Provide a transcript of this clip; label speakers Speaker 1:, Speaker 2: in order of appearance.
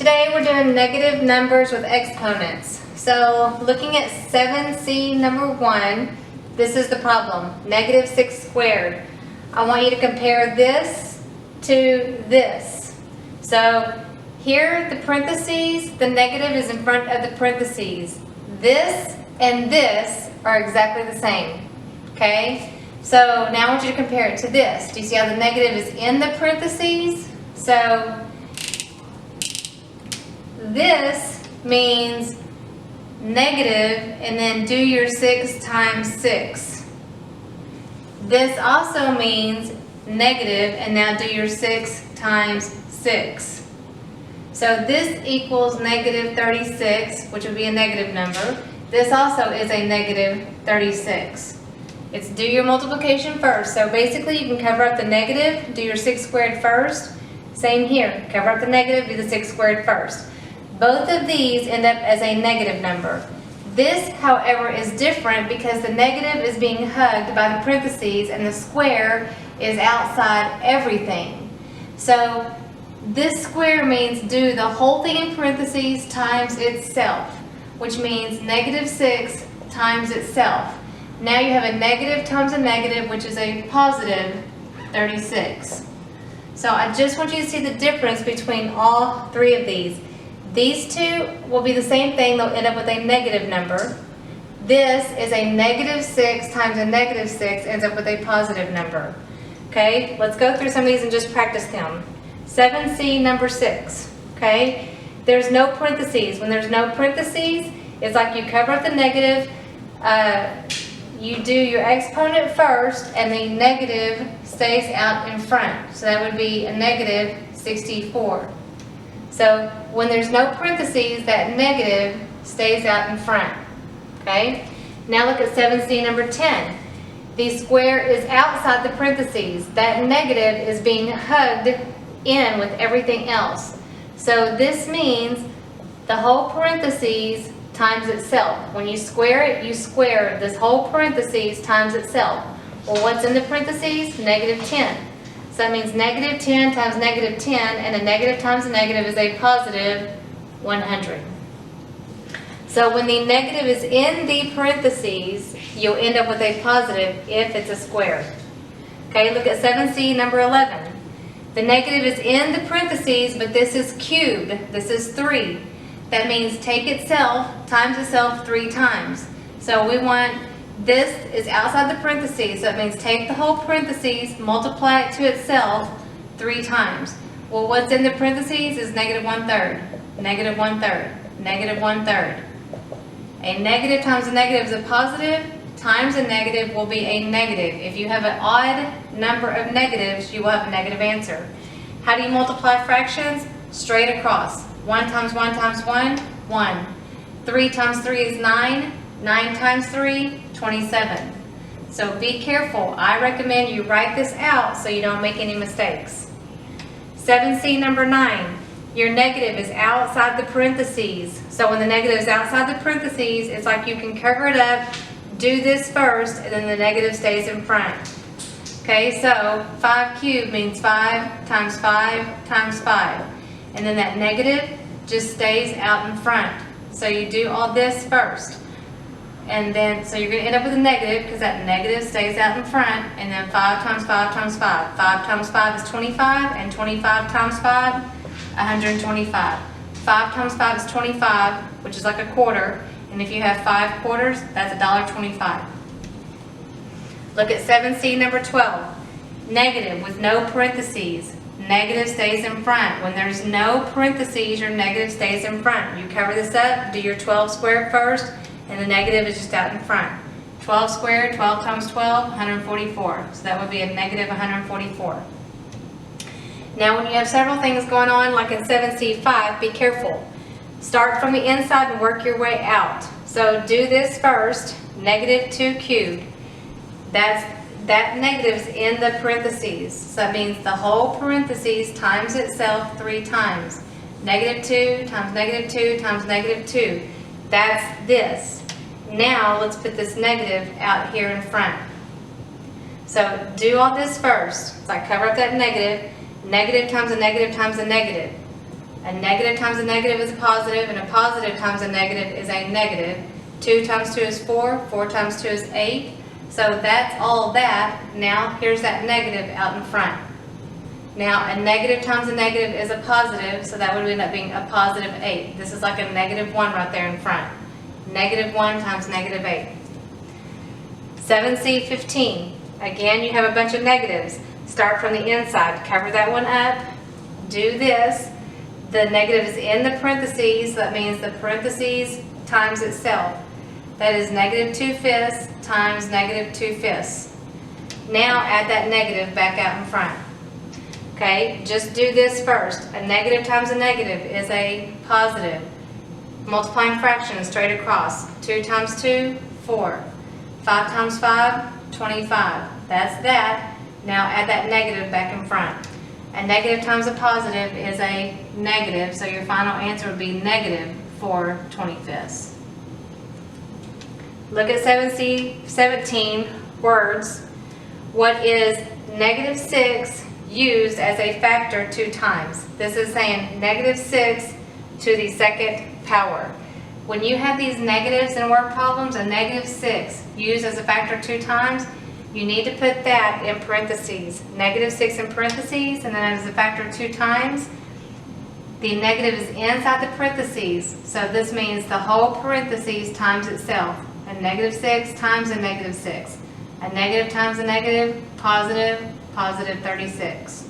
Speaker 1: Today we're doing negative numbers with exponents. So looking at 7C number 1, this is the problem, negative 6 squared. I want you to compare this to this. So here the parentheses, the negative is in front of the parentheses. This and this are exactly the same, okay? So now I want you to compare it to this. Do you see how the negative is in the parentheses? So this means negative and then do your 6 times 6. This also means negative and now do your 6 times 6. So this equals negative 36, which would be a negative number. This also is a negative 36. It's do your multiplication first. So basically you can cover up the negative, do your 6 squared first. Same here, cover up the negative, do the 6 squared first. Both of these end up as a negative number. This, however, is different because the negative is being hugged by the parentheses and the square is outside everything. So this square means do the whole thing in parentheses times itself, which means negative 6 times itself. Now you have a negative times a negative, which is a positive 36. So I just want you to see the difference between all three of these. These two will be the same thing, they'll end up with a negative number. This is a negative 6 times a negative 6 ends up with a positive number. Okay, let's go through some of these and just practice them. 7C number 6, okay? There's no parentheses. When there's no parentheses, it's like you cover up the negative, you do your exponent first, and the negative stays out in front. So that would be a negative 64. So when there's no parentheses, that negative stays out in front, okay? Now look at 7C number 10. The square is outside the parentheses. That negative is being hugged in with everything else. So this means the whole parentheses times itself. When you square it, you square this whole parentheses times itself. Well, what's in the parentheses? Negative 10. So that means negative 10 times negative 10, and a negative times a negative is a positive 100. So when the negative is in the parentheses, you'll end up with a positive if it's a square. Okay, look at 7C number 11. The negative is in the parentheses, but this is cubed. This is 3. That means take itself times itself 3 times. So we want this is outside the parentheses, so it means take the whole parentheses, multiply it to itself 3 times. Well, what's in the parentheses is negative 1/3, negative 1/3, negative 1/3. A negative times a negative is a positive, times a negative will be a negative. If you have an odd number of negatives, you will have a negative answer. How do you multiply fractions? Straight across. 1 times 1 times 1, 1. 3 times 3 is 9. 9 times 3, 27. So be careful. I recommend you write this out so you don't make any mistakes. 7C number 9. Your negative is outside the parentheses. So when the negative is outside the parentheses, it's like you can cover it up, do this first, and then the negative stays in front. Okay, so 5 cubed means 5 times 5 times 5. And then that negative just stays out in front. So you do all this first. And then, so you're going to end up with a negative because that negative stays out in front. And then 5 times 5 times 5. 5 times 5 is 25, and 25 times 5, 125. 5 times 5 is 25, which is like a quarter. And if you have 5 quarters, that's $1.25. Look at 7C number 12. Negative with no parentheses. Negative stays in front. When there's no parentheses, your negative stays in front. You cover this up, do your 12 squared first, and the negative is just out in front. 12 squared, 12 times 12, 144. So that would be a negative 144. Now when you have several things going on, like in 7C5, be careful. Start from the inside and work your way out. So do this first, negative 2 cubed. That negative's in the parentheses. So that means the whole parentheses times itself 3 times. Negative 2 times negative 2 times negative 2. That's this. Now let's put this negative out here in front. So do all this first. So I cover up that negative. Negative times a negative times a negative. A negative times a negative is a positive, and a positive times a negative is a negative. 2 times 2 is 4, 4 times 2 is 8. So that's all that. Now here's that negative out in front. Now a negative times a negative is a positive, so that would end up being a positive 8. This is like a negative 1 right there in front. Negative 1 times negative 8. 7C 15. Again, you have a bunch of negatives. Start from the inside. Cover that one up. Do this. The negative is in the parentheses, so that means the parentheses times itself. That is negative 2/5 times negative 2/5. Now add that negative back out in front. Okay, just do this first. A negative times a negative is a positive. Multiplying fractions straight across. 2 times 2, 4. 5 times 5, 25. That's that. Now add that negative back in front. A negative times a positive is a negative, so your final answer would be negative 4/25. Look at 17 words. What is negative 6 used as a factor 2 times? This is saying negative 6 to the second power. When you have these negatives in word problems, a negative 6 used as a factor 2 times, you need to put that in parentheses. Negative 6 in parentheses, and then as a factor 2 times, the negative is inside the parentheses. So this means the whole parentheses times itself. A negative 6 times a negative 6. A negative times a negative, positive, positive 36.